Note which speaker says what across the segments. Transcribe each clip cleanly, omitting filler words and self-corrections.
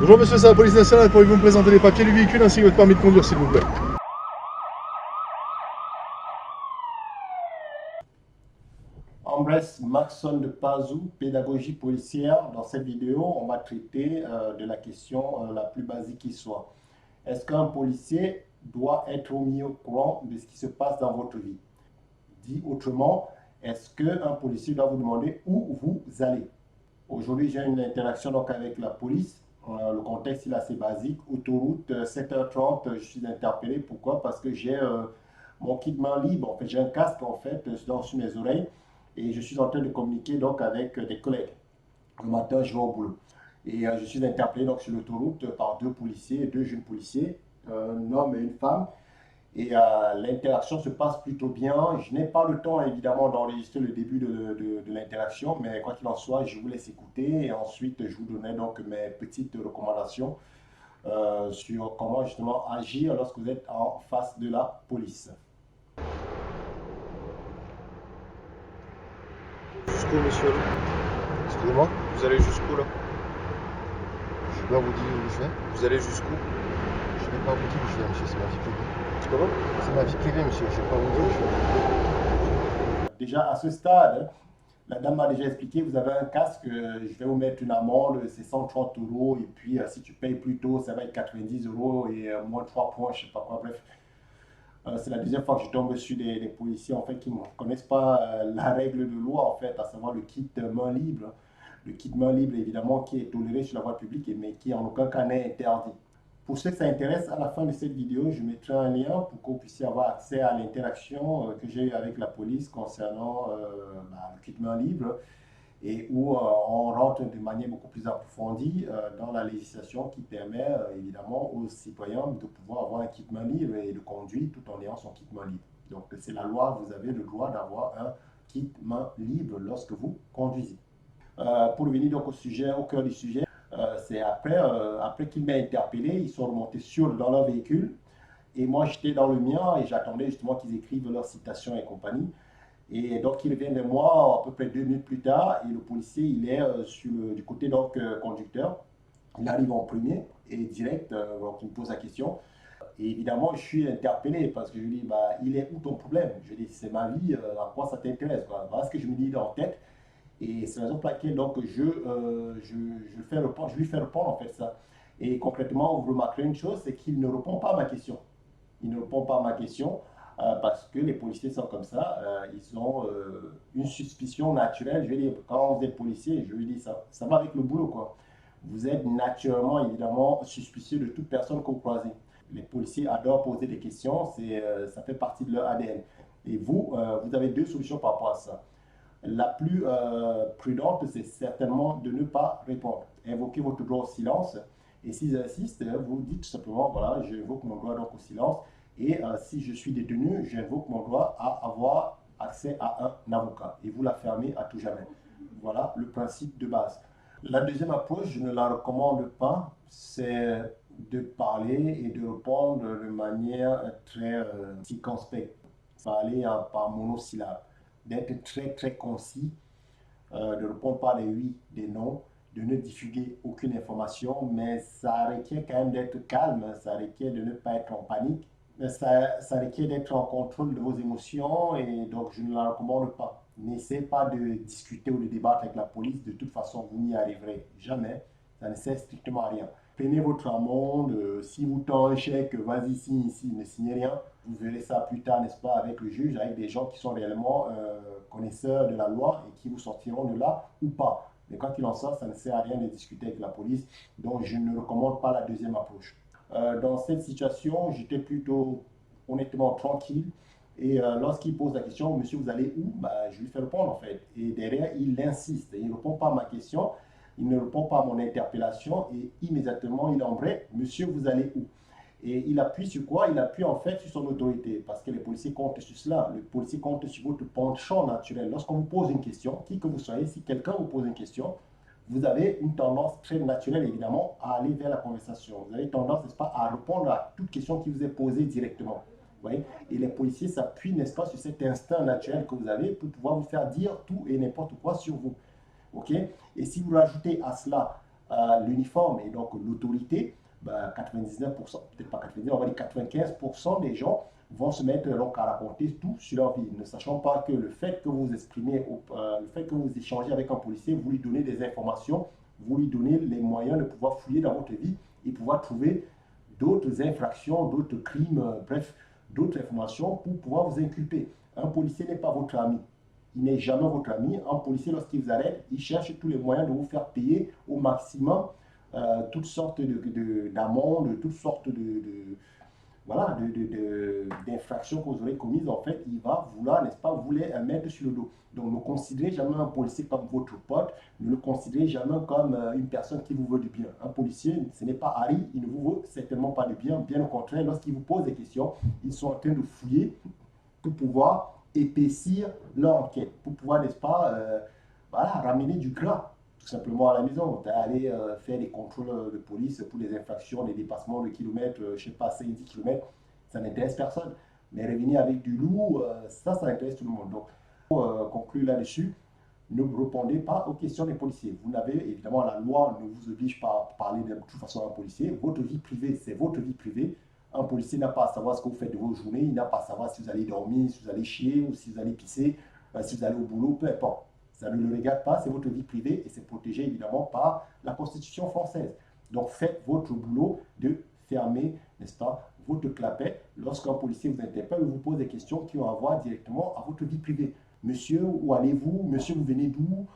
Speaker 1: Bonjour monsieur, c'est la police nationale, pourriez-vous me présenter les papiers du véhicule ainsi que votre permis de conduire s'il vous plaît?
Speaker 2: Ambrès Maxon de Pazou, pédagogie policière. Dans cette vidéo, on va traiter de la question la plus basique qui soit. Est-ce qu'un policier doit être mis au courant de ce qui se passe dans votre vie? Dit autrement, est-ce qu'un policier doit vous demander où vous allez? Aujourd'hui, j'ai une interaction donc avec la police. Le contexte est assez basique. Autoroute 7h30, je suis interpellé. Pourquoi? Parce que j'ai mon kit main libre. En fait, j'ai un casque en fait sur mes oreilles et je suis en train de communiquer donc avec des collègues. Le matin, je vais au boulot. Et je suis interpellé donc sur l'autoroute par deux policiers, deux jeunes policiers, un homme et une femme. Et l'interaction se passe plutôt bien. Je n'ai pas le temps évidemment d'enregistrer le début de l'interaction, mais quoi qu'il en soit, je vous laisse écouter et ensuite je vous donnerai donc mes petites recommandations sur comment justement agir lorsque vous êtes en face de la police.
Speaker 1: Jusqu'où monsieur?
Speaker 3: Excusez-moi,
Speaker 1: Vous allez jusqu'où là?
Speaker 3: je peux pas vous dire où je vais.
Speaker 1: Vous allez jusqu'où?
Speaker 3: Je ne peux pas vous dire où je vais, monsieur, c'est ma vie privée.
Speaker 1: Comment?
Speaker 3: C'est ma vie privée, monsieur, je ne peux pas vous dire où je vais.
Speaker 2: Déjà à ce stade, la dame m'a déjà expliqué, vous avez un casque, je vais vous mettre une amende, c'est 130 euros, et puis si tu payes plus tôt, ça va être 90 euros et moins 3 points, je sais pas quoi, bref. C'est la deuxième fois que je tombe sur des policiers en fait, qui ne connaissent pas la règle de loi, en fait, à savoir le kit main libre. Le kit main libre, évidemment, qui est toléré sur la voie publique, mais qui en aucun cas n'est interdit. Pour ceux que ça intéresse, à la fin de cette vidéo, je mettrai un lien pour que vous puissiez avoir accès à l'interaction que j'ai eue avec la police concernant le kit main libre et où on rentre de manière beaucoup plus approfondie dans la législation qui permet évidemment aux citoyens de pouvoir avoir un kit main libre et de conduire tout en ayant son kit main libre. Donc c'est la loi, vous avez le droit d'avoir un kit main libre lorsque vous conduisez. Pour revenir donc au sujet, au cœur du sujet, c'est après qu'il m'a interpellé, ils sont remontés dans leur véhicule et moi j'étais dans le mien et j'attendais justement qu'ils écrivent leur citation et compagnie. Et donc, il revient vers moi à peu près 2 minutes plus tard et le policier, il est du côté donc conducteur. Il arrive en premier et direct, donc il me pose la question. Et évidemment, je suis interpellé parce que je lui dis, bah, il est où ton problème? Je lui dis, c'est ma vie, à quoi ça t'intéresse? Voilà ce que je me dis en tête. Et c'est la raison pour laquelle donc, je lui fais répondre en fait ça. Et concrètement, vous remarquerez une chose, c'est qu'il ne répond pas à ma question. Il ne répond pas à ma question parce que les policiers sont comme ça. Ils ont une suspicion naturelle. Je vais dire, quand vous êtes policier, je lui dis ça va avec le boulot, quoi. Vous êtes naturellement, évidemment, suspicieux de toute personne que vous croisez. Les policiers adorent poser des questions, ça fait partie de leur ADN. Et vous, vous avez deux solutions par rapport à ça. La plus prudente, c'est certainement de ne pas répondre. Invoquez votre droit au silence. Et s'ils insistent, vous dites tout simplement, voilà, j'invoque mon droit donc au silence. Et si je suis détenu, j'invoque mon droit à avoir accès à un avocat. Et vous la fermez à tout jamais. Voilà le principe de base. La deuxième approche, je ne la recommande pas, c'est de parler et de répondre de manière très circonspecte. Parler par monosyllabe, d'être très très concis, de répondre par des oui, des non, de ne diffuser aucune information, mais ça requiert quand même d'être calme, ça requiert de ne pas être en panique, ça requiert d'être en contrôle de vos émotions et donc je ne la recommande pas. N'essayez pas de discuter ou de débattre avec la police, de toute façon vous n'y arriverez jamais, ça ne sert strictement à rien. Prenez votre amende, si vous tend un chèque, vas-y, signe ici, ne signez rien. Vous verrez ça plus tard, n'est-ce pas, avec le juge, avec des gens qui sont réellement connaisseurs de la loi et qui vous sortiront de là ou pas. Mais quand il en sort, ça ne sert à rien de discuter avec la police, donc je ne recommande pas la deuxième approche. Dans cette situation, j'étais plutôt honnêtement tranquille. Et lorsqu'il pose la question, monsieur, vous allez où? Bah, je lui fais répondre en fait. Et derrière, il insiste. Il ne répond pas à ma question, il ne répond pas à mon interpellation et immédiatement, il embraye, monsieur, vous allez où? Et il appuie sur quoi? Il appuie en fait sur son autorité parce que les policiers comptent sur cela. Les policiers comptent sur votre penchant naturel. Lorsqu'on vous pose une question, qui que vous soyez, si quelqu'un vous pose une question, vous avez une tendance très naturelle, évidemment, à aller vers la conversation. Vous avez tendance, n'est-ce pas, à répondre à toute question qui vous est posée directement. Vous voyez? Et les policiers s'appuient, n'est-ce pas, sur cet instinct naturel que vous avez pour pouvoir vous faire dire tout et n'importe quoi sur vous. OK? Et si vous rajoutez à cela l'uniforme et donc l'autorité, 99%, peut-être pas 99, on va dire 95% des gens vont se mettre donc à raconter tout sur leur vie, ne sachant pas que le fait que vous exprimez, le fait que vous échangez avec un policier, vous lui donnez des informations, vous lui donnez les moyens de pouvoir fouiller dans votre vie et pouvoir trouver d'autres infractions, d'autres crimes, bref, d'autres informations pour pouvoir vous inculper. Un policier n'est pas votre ami. Il n'est jamais votre ami. Un policier, lorsqu'il vous arrête, il cherche tous les moyens de vous faire payer au maximum toutes sortes d'amendes, toutes sortes voilà, d'infractions que vous aurez commises. En fait, il va vouloir, n'est-ce pas, vous les mettre sur le dos. Donc, ne considérez jamais un policier comme votre pote, ne le considérez jamais comme une personne qui vous veut du bien. Un policier, ce n'est pas Harry, il ne vous veut certainement pas du bien. Bien au contraire, lorsqu'il vous pose des questions, ils sont en train de fouiller pour pouvoir épaissir leur enquête, pour pouvoir, n'est-ce pas, voilà, ramener du gras tout simplement à la maison. Aller faire des contrôles de police pour les infractions, les dépassements de kilomètres, je ne sais pas, 5-10 km, ça n'intéresse personne. Mais revenir avec du lourd, ça intéresse tout le monde. Donc, pour conclure là-dessus, ne répondez pas aux questions des policiers. Vous n'avez, évidemment, la loi ne vous oblige pas à parler de toute façon à un policier. Votre vie privée, c'est votre vie privée. Un policier n'a pas à savoir ce que vous faites de vos journées, il n'a pas à savoir si vous allez dormir, si vous allez chier ou si vous allez pisser, si vous allez au boulot, peu importe. Ça ne le regarde pas, c'est votre vie privée et c'est protégé évidemment par la Constitution française. Donc faites votre boulot de fermer, n'est-ce pas, votre clapet lorsqu'un policier vous interpelle ou vous pose des questions qui ont à voir directement à votre vie privée. Monsieur, où allez-vous? Monsieur, vous venez d'où?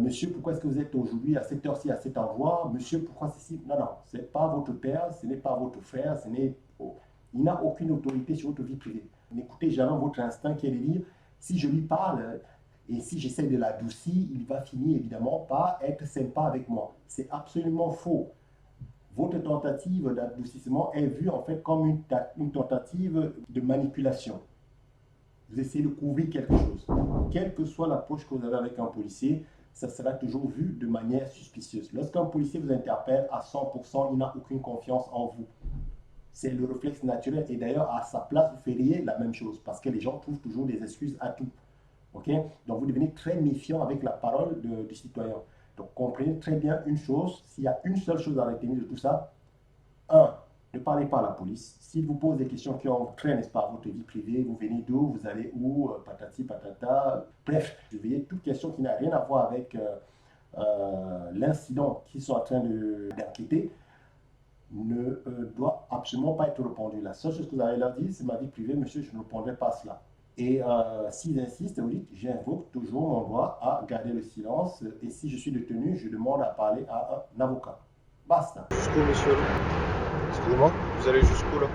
Speaker 2: Monsieur, pourquoi est-ce que vous êtes aujourd'hui à cette heure-ci, à cet endroit? Monsieur, pourquoi ceci? Non, non, ce n'est pas votre père, ce n'est pas votre frère, il n'a aucune autorité sur votre vie privée. N'écoutez jamais votre instinct qui est de dire, si je lui parle et si j'essaie de l'adoucir, il va finir évidemment par être sympa avec moi. C'est absolument faux. Votre tentative d'adoucissement est vue en fait comme une tentative de manipulation. Vous essayez de couvrir quelque chose. Quelle que soit l'approche que vous avez avec un policier, ça sera toujours vu de manière suspicieuse. Lorsqu'un policier vous interpelle à 100%, il n'a aucune confiance en vous. C'est le réflexe naturel. Et d'ailleurs, à sa place, vous feriez la même chose parce que les gens trouvent toujours des excuses à tout. Okay? Donc, vous devenez très méfiant avec la parole du citoyen. Donc, comprenez très bien une chose. S'il y a une seule chose à retenir de tout ça, ne parlez pas à la police. S'il vous pose des questions qui ont trait, n'est-ce pas, à votre vie privée, vous venez d'où, vous allez où, patati patata, bref, surveillez toute question qui n'a rien à voir avec l'incident qu'ils sont en train d'enquêter, ne doit absolument pas être répondu. La seule chose que vous allez leur dire, c'est ma vie privée, monsieur, je ne répondrai pas à cela. Et s'ils insistent, vous dites, j'invoque toujours mon droit à garder le silence, et si je suis détenu, je demande à parler à un avocat. Basta.
Speaker 3: Jusqu'où, monsieur?
Speaker 1: Excusez-moi,
Speaker 3: Vous allez jusqu'où, là?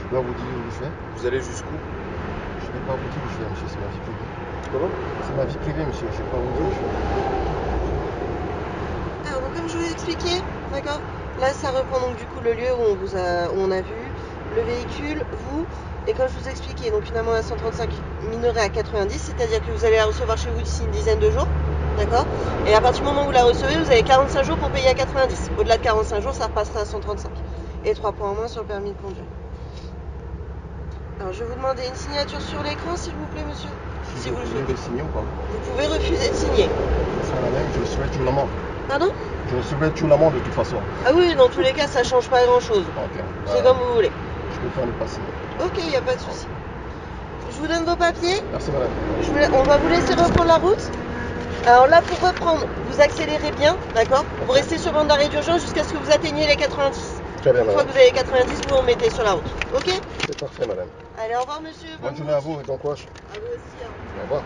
Speaker 1: je dois vous dire où je vais.
Speaker 3: Vous allez jusqu'où?
Speaker 1: Je ne vais pas vous dire où je vais, monsieur, c'est ma vie privée.
Speaker 3: Comment?
Speaker 1: C'est ma vie privée, monsieur, je ne vais pas vous dire où je vais.
Speaker 4: Alors, donc, comme je vous ai expliqué, d'accord, là ça reprend donc du coup le lieu où on a vu le véhicule, vous, et comme je vous ai expliqué, donc finalement la 135 minorée à 90, c'est-à-dire que vous allez la recevoir chez vous d'ici une dizaine de jours, d'accord, et à partir du moment où vous la recevez, vous avez 45 jours pour payer à 90. Au-delà de 45 jours, ça repassera à 135. Et 3 points en moins sur le permis de conduire. Alors je vais vous demander une signature sur l'écran, s'il vous plaît, monsieur. Si vous le souhaitez.
Speaker 1: Signer ou pas?
Speaker 4: Vous pouvez refuser de signer.
Speaker 1: C'est la même, je recevrai tout l'amende.
Speaker 4: Pardon?
Speaker 1: Je recevrai tout l'amende de toute façon.
Speaker 4: Ah oui, dans tous les cas, ça change pas grand-chose.
Speaker 1: Ok.
Speaker 4: C'est comme vous voulez.
Speaker 1: Je peux faire le passé.
Speaker 4: Ok, il n'y a pas de souci. Je vous donne vos papiers.
Speaker 1: Merci madame.
Speaker 4: On va vous laisser reprendre la route. Alors là, pour reprendre, vous accélérez bien, d'accord? Vous restez sur bande d'arrêt d'urgence jusqu'à ce que vous atteigniez les 90.
Speaker 1: Très bien
Speaker 4: Une fois
Speaker 1: madame.
Speaker 4: que vous avez 90, vous remettez sur la route. Ok?
Speaker 1: C'est parfait madame.
Speaker 4: Allez, au revoir monsieur.
Speaker 1: Bonne journée à vous et bon courage.
Speaker 4: À vous aussi. Hein.
Speaker 1: Au revoir.